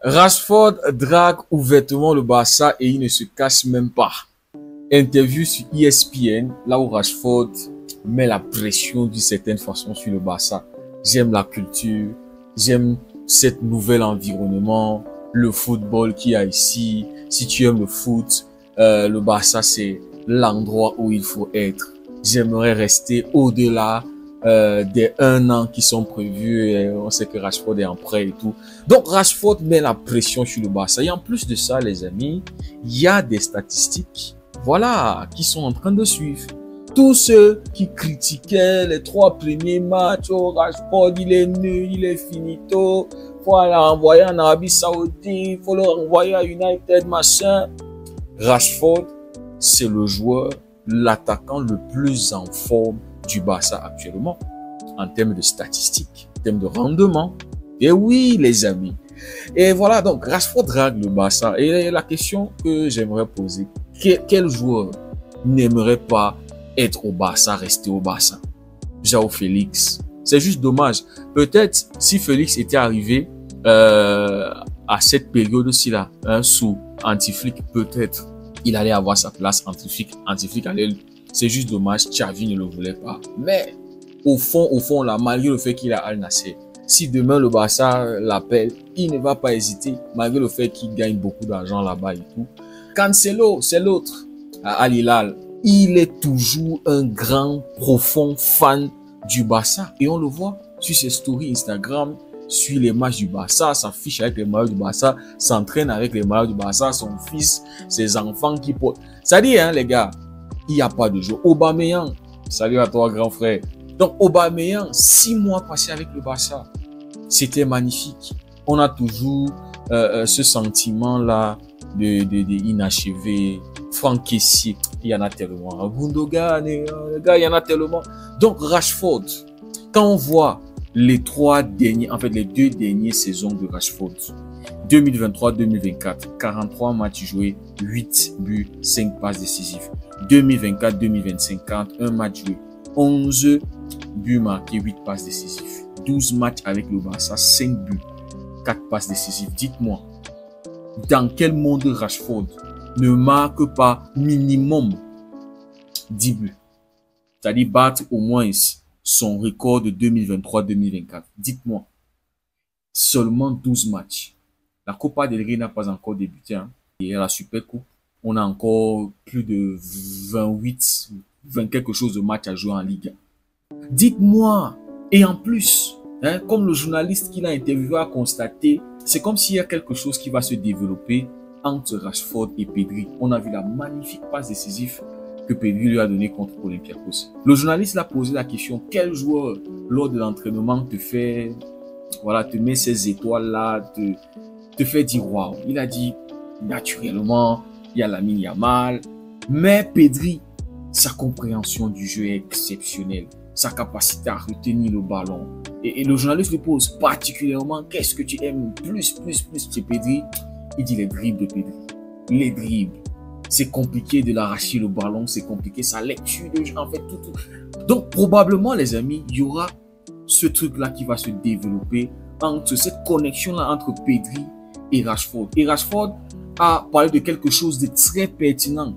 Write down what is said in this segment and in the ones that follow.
Rashford drague ouvertement le Barça et il ne se cache même pas. Interview sur ESPN, là où Rashford met la pression d'une certaine façon sur le Barça. J'aime la culture, j'aime cet nouvel environnement, le football qu'il y a ici. Si tu aimes le foot, le Barça c'est l'endroit où il faut être. J'aimerais rester au-delà des 1 an qui sont prévus. Et on sait que Rashford est en prêt et tout. Donc Rashford met la pression sur le Barça. Et en plus de ça, les amis, il y a des statistiques, voilà, qui sont en train de suivre. Tous ceux qui critiquaient les 3 premiers matchs, oh Rashford, il est nul, il est finito, faut le renvoyer en Arabie Saoudite, faut le renvoyer à United, machin. Rashford, c'est le joueur, l'attaquant le plus en forme du Barça actuellement, en termes de statistiques, en termes de rendement. Et oui, les amis. Et voilà, donc Rashford drague le Barça. Et la question que j'aimerais poser, quel joueur n'aimerait pas être au Barça, rester au Barça? João Félix. C'est juste dommage. Peut-être si Félix était arrivé à cette période-ci là, sous Anti-Flick, peut-être il allait avoir sa place. Anti-Flick allait. C'est juste dommage, Xavi ne le voulait pas. Mais au fond là, malgré le fait qu'il a Al Nassr, si demain le Barça l'appelle, il ne va pas hésiter, malgré le fait qu'il gagne beaucoup d'argent là-bas et tout. Cancelo, c'est l'autre, à Al Hilal. Il est toujours un grand, profond fan du Barça. Et on le voit sur ses stories Instagram, sur les matchs du Barça, s'affiche avec les maillots du Barça, s'entraîne avec les maillots du Barça, son fils, ses enfants qui portent. Ça dit, hein, les gars, il n'y a pas de jeu. Aubameyang, salut à toi, grand frère. Donc, Aubameyang, 6 mois passés avec le Barça, c'était magnifique. On a toujours ce sentiment-là de inachevé. Franck Kessié, il y en a tellement. Gundogan, les gars, il y en a tellement. Donc, Rashford, quand on voit les 2 dernières saisons de Rashford, 2023-2024, 43 matchs joués, 8 buts, 5 passes décisives. 2024-2025, 41 matchs joués, 11 buts marqués, 8 passes décisives. 12 matchs avec le Barça, 5 buts, 4 passes décisives. Dites-moi, dans quel monde Rashford ne marque pas minimum 10 buts? C'est-à-dire battre au moins son record de 2023-2024. Dites-moi, seulement 12 matchs. La Copa del Rey n'a pas encore débuté. Hein. Et la Super Coupe, on a encore plus de 20 quelque chose de matchs à jouer en Ligue. Dites-moi, et en plus, hein, comme le journaliste qui l'a interviewé a constaté, c'est comme s'il y a quelque chose qui va se développer entre Rashford et Pedri. On a vu la magnifique passe décisive que Pedri lui a donnée contre Olympiakos. Le journaliste l'a posé la question, quel joueur lors de l'entraînement te fait, voilà, te met ces étoiles-là, te fait dire waouh. Il a dit, naturellement, il y a Lamine Yamal, mais Pedri, sa compréhension du jeu est exceptionnelle, sa capacité à retenir le ballon. Et le journaliste lui pose particulièrement, qu'est-ce que tu aimes plus chez Pedri? Il dit les dribbles de Pedri. Les dribbles. C'est compliqué de l'arracher le ballon, c'est compliqué, sa lecture de jeu, en fait, tout. Donc, probablement, les amis, il y aura ce truc-là qui va se développer entre cette connexion-là entre Pedri et Rashford. Et Rashford a parlé de quelque chose de très pertinent.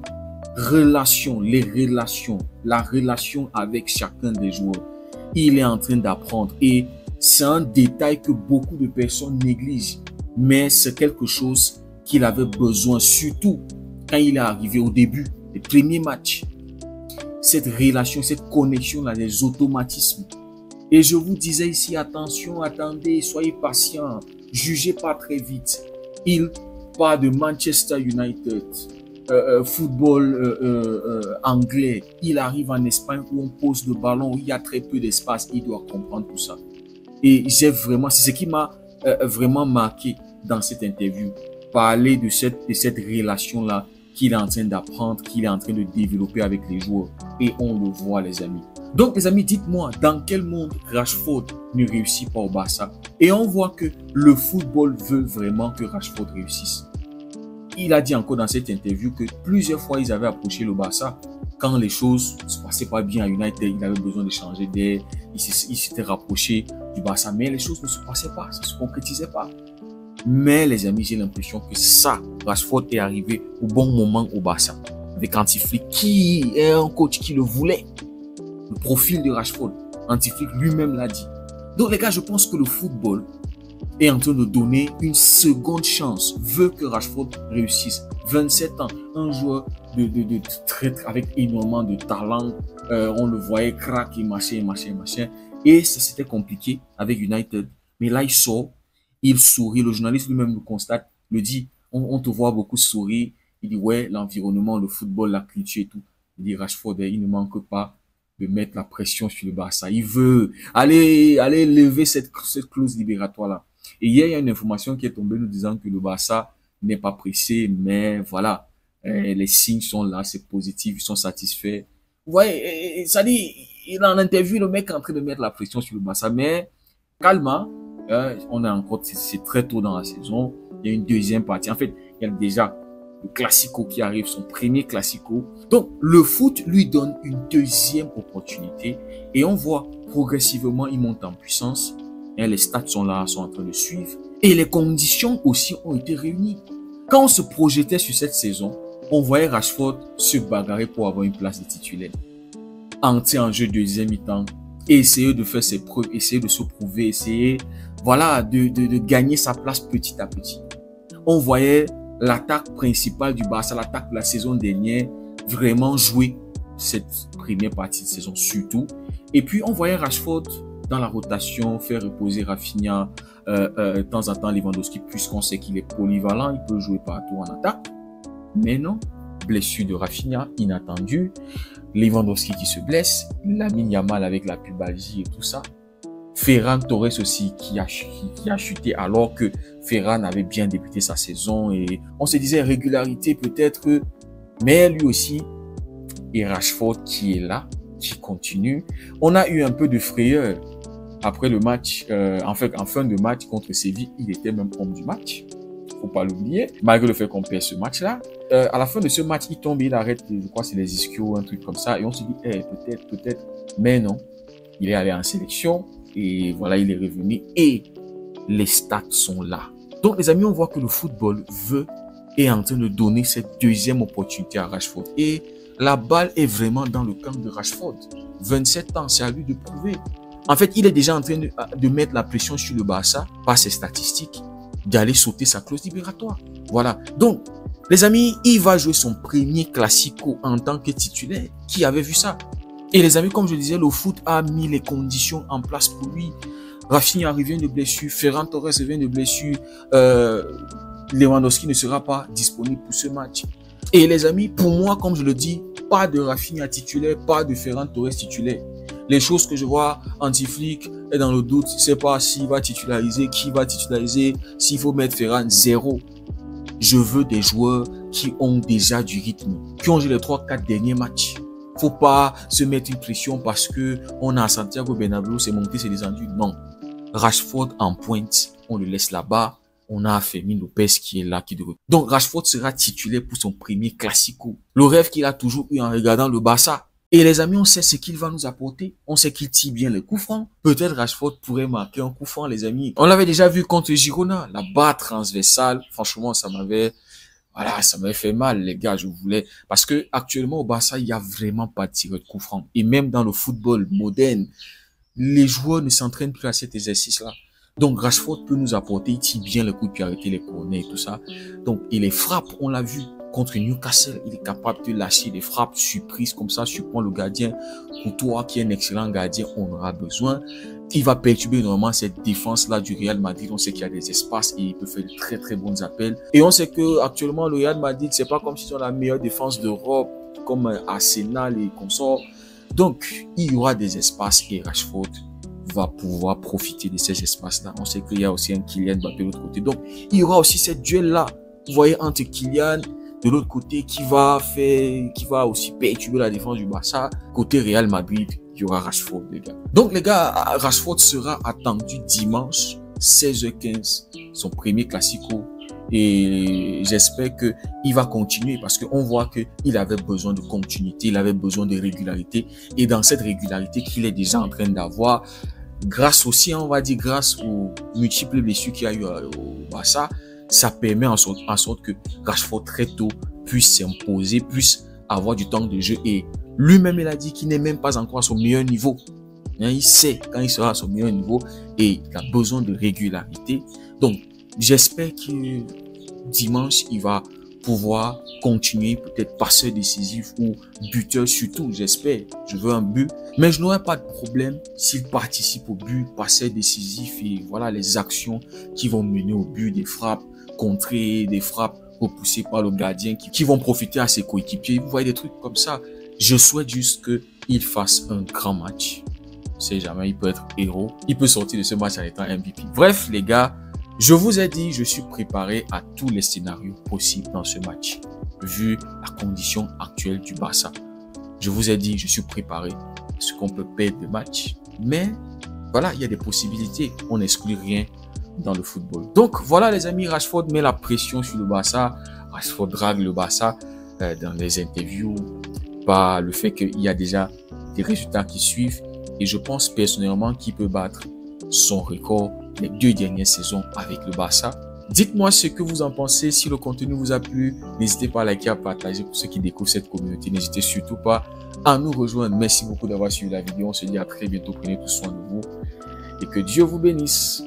Les relations, la relation avec chacun des joueurs. Il est en train d'apprendre et c'est un détail que beaucoup de personnes négligent. Mais c'est quelque chose qu'il avait besoin, surtout quand il est arrivé au début, les premiers matchs. Cette relation, cette connexion-là, les automatismes. Et je vous disais ici, attention, attendez, soyez patients, jugez pas très vite. Il part de Manchester United, football anglais. Il arrive en Espagne où on pose le ballon, où il y a très peu d'espace. Il doit comprendre tout ça. Et c'est ce qui m'a vraiment marqué dans cette interview. Parler de cette relation-là qu'il est en train d'apprendre, qu'il est en train de développer avec les joueurs. Et on le voit, les amis. Donc, les amis, dites-moi, dans quel monde Rashford ne réussit pas au Barça? Et on voit que le football veut vraiment que Rashford réussisse. Il a dit encore dans cette interview que plusieurs fois, ils avaient approché le Barça. Quand les choses ne se passaient pas bien à United, il avait besoin de changer d'air. Il s'était rapproché du Barça. Mais les choses ne se passaient pas, ça ne se concrétisait pas. Mais les amis, j'ai l'impression que ça, Rashford est arrivé au bon moment au Barça. Avec Hansi Flick, qui est un coach qui le voulait. Le profil de Rashford, Hansi Flick lui-même l'a dit. Donc les gars, je pense que le football est en train de donner une seconde chance, veut que Rashford réussisse. 27 ans, un joueur avec énormément de talent, on le voyait crack et machin. Et ça c'était compliqué avec United. Mais là, il sort, il sourit, le journaliste lui-même le constate, le dit, on te voit beaucoup sourire. Il dit, ouais, l'environnement, le football, la culture et tout. Il dit, Rashford, il ne manque pas de mettre la pression sur le Barça. Il veut aller lever cette clause libératoire-là. Et hier, il y a une information qui est tombée nous disant que le Barça n'est pas pressé, mais voilà, les signes sont là, c'est positif, ils sont satisfaits. Vous voyez, ça dit, il en interview, le mec est en train de mettre la pression sur le Barça, mais calme, on est encore, c'est très tôt dans la saison, il y a une deuxième partie. En fait, il y a déjà le Classico qui arrive, son premier Classico. Donc, le foot lui donne une deuxième opportunité et on voit progressivement, il monte en puissance. Et les stats sont là, sont en train de suivre. Et les conditions aussi ont été réunies. Quand on se projetait sur cette saison, on voyait Rashford se bagarrer pour avoir une place de titulaire. Entrer en jeu deuxième mi-temps, essayer de faire ses preuves, essayer de se prouver, essayer, voilà, de gagner sa place petit à petit. On voyait l'attaque principale du Barça, l'attaque de la saison dernière, vraiment jouer cette première partie de saison surtout. Et puis, on voyait Rashford dans la rotation, faire reposer Rafinha, de temps en temps Lewandowski, puisqu'on sait qu'il est polyvalent, il peut jouer partout en attaque. Mais non, blessure de Rafinha, inattendue. Lewandowski qui se blesse, Lamine Yamal avec la pubalgie et tout ça. Ferran Torres aussi qui a chuté alors que Ferran avait bien débuté sa saison et on se disait régularité peut-être, mais lui aussi, et Rashford qui est là, qui continue. On a eu un peu de frayeur après le match, en fin de match contre Séville, il était même homme du match. Faut pas l'oublier, malgré le fait qu'on perd ce match-là. À la fin de ce match, il tombe, il arrête, je crois c'est les ischios, un truc comme ça, et on se dit, peut-être, mais non. Il est allé en sélection, et voilà, il est revenu, et les stats sont là. Donc, les amis, on voit que le football est en train de donner cette deuxième opportunité à Rashford. Et la balle est vraiment dans le camp de Rashford. 27 ans, c'est à lui de prouver. En fait, il est déjà en train de mettre la pression sur le Barça, par ses statistiques, d'aller sauter sa clause libératoire. Voilà. Donc, les amis, il va jouer son premier Classico en tant que titulaire. Qui avait vu ça? Et les amis, comme je disais, le foot a mis les conditions en place pour lui. Rafinha revient de blessure, Ferran Torres revient de blessure, Lewandowski ne sera pas disponible pour ce match. Et les amis, pour moi, comme je le dis, pas de Rafinha titulaire, pas de Ferran Torres titulaire. Les choses que je vois, Hansi Flick est dans le doute, je ne sais pas s'il va titulariser, qui va titulariser, s'il faut mettre Ferran, zéro. Je veux des joueurs qui ont déjà du rythme, qui ont joué les 3-4 derniers matchs. Faut pas se mettre une pression parce que on a Santiago Bernabéu, c'est monté, c'est descendu. Non. Rashford en pointe, on le laisse là-bas. On a Fermin Lopez qui est là, qui devrait. Donc Rashford sera titulaire pour son premier Classico. Le rêve qu'il a toujours eu en regardant le Barça. Et les amis, on sait ce qu'il va nous apporter. On sait qu'il tire bien les coups francs. Peut-être Rashford pourrait marquer un coup franc, les amis. On l'avait déjà vu contre Girona, la barre transversale. Franchement, ça m'avait fait mal, les gars. Je voulais, parce que actuellement au Barça, il y a vraiment pas de tireur de coup franc. Et même dans le football moderne, les joueurs ne s'entraînent plus à cet exercice-là. Donc Rashford peut nous apporter, il tire bien les coups de pied, arrêter les corners et tout ça. Donc, il les frappe, on l'a vu. Contre Newcastle, il est capable de lâcher des frappes surprises comme ça, surprend le gardien. Courtois, qui est un excellent gardien, on aura besoin. Il va perturber normalement cette défense-là du Real Madrid. On sait qu'il y a des espaces et il peut faire de très très bons appels. Et on sait que actuellement le Real Madrid, c'est pas comme s'ils ont la meilleure défense d'Europe, comme Arsenal et consorts. Donc, il y aura des espaces et Rashford va pouvoir profiter de ces espaces-là. On sait qu'il y a aussi un Kylian Mbappé de l'autre côté. Donc, il y aura aussi cette duel-là. Vous voyez, entre Kylian de l'autre côté, qui va aussi perturber la défense du Barça. Côté Real Madrid, il y aura Rashford, les gars. Donc, les gars, Rashford sera attendu dimanche, 16h15, son premier Classico. Et j'espère que il va continuer parce qu'on voit que il avait besoin de continuité, il avait besoin de régularité. Et dans cette régularité qu'il est déjà en train d'avoir, grâce aussi, on va dire, grâce aux multiples blessures qu'il y a eu au Barça, ça permet en sorte que Rashford très tôt puisse s'imposer, puisse avoir du temps de jeu. Et lui-même, il a dit qu'il n'est même pas encore à son meilleur niveau. Il sait quand il sera à son meilleur niveau et il a besoin de régularité. Donc, j'espère que dimanche, il va pouvoir continuer, peut-être passeur décisif ou buteur surtout, j'espère. Je veux un but, mais je n'aurai pas de problème s'il participe au but, passeur décisif et voilà les actions qui vont mener au but, des frappes contrées, des frappes repoussées par le gardien qui vont profiter à ses coéquipiers. Vous voyez des trucs comme ça. Je souhaite juste qu'il fasse un grand match. On sait jamais, il peut être héros. Il peut sortir de ce match en étant MVP. Bref, les gars, je vous ai dit, je suis préparé à tous les scénarios possibles dans ce match, vu la condition actuelle du Barça. Je vous ai dit, je suis préparé à ce qu'on peut perdre le match, mais voilà, il y a des possibilités. On n'exclut rien dans le football. Donc voilà les amis, Rashford met la pression sur le Barça. Rashford drague le Barça dans les interviews par le fait qu'il y a déjà des résultats qui suivent. Et je pense personnellement qu'il peut battre son record les 2 dernières saisons avec le Barça. Dites-moi ce que vous en pensez. Si le contenu vous a plu, n'hésitez pas à liker, à partager pour ceux qui découvrent cette communauté. N'hésitez surtout pas à nous rejoindre. Merci beaucoup d'avoir suivi la vidéo. On se dit à très bientôt. Prenez tout soin de vous et que Dieu vous bénisse.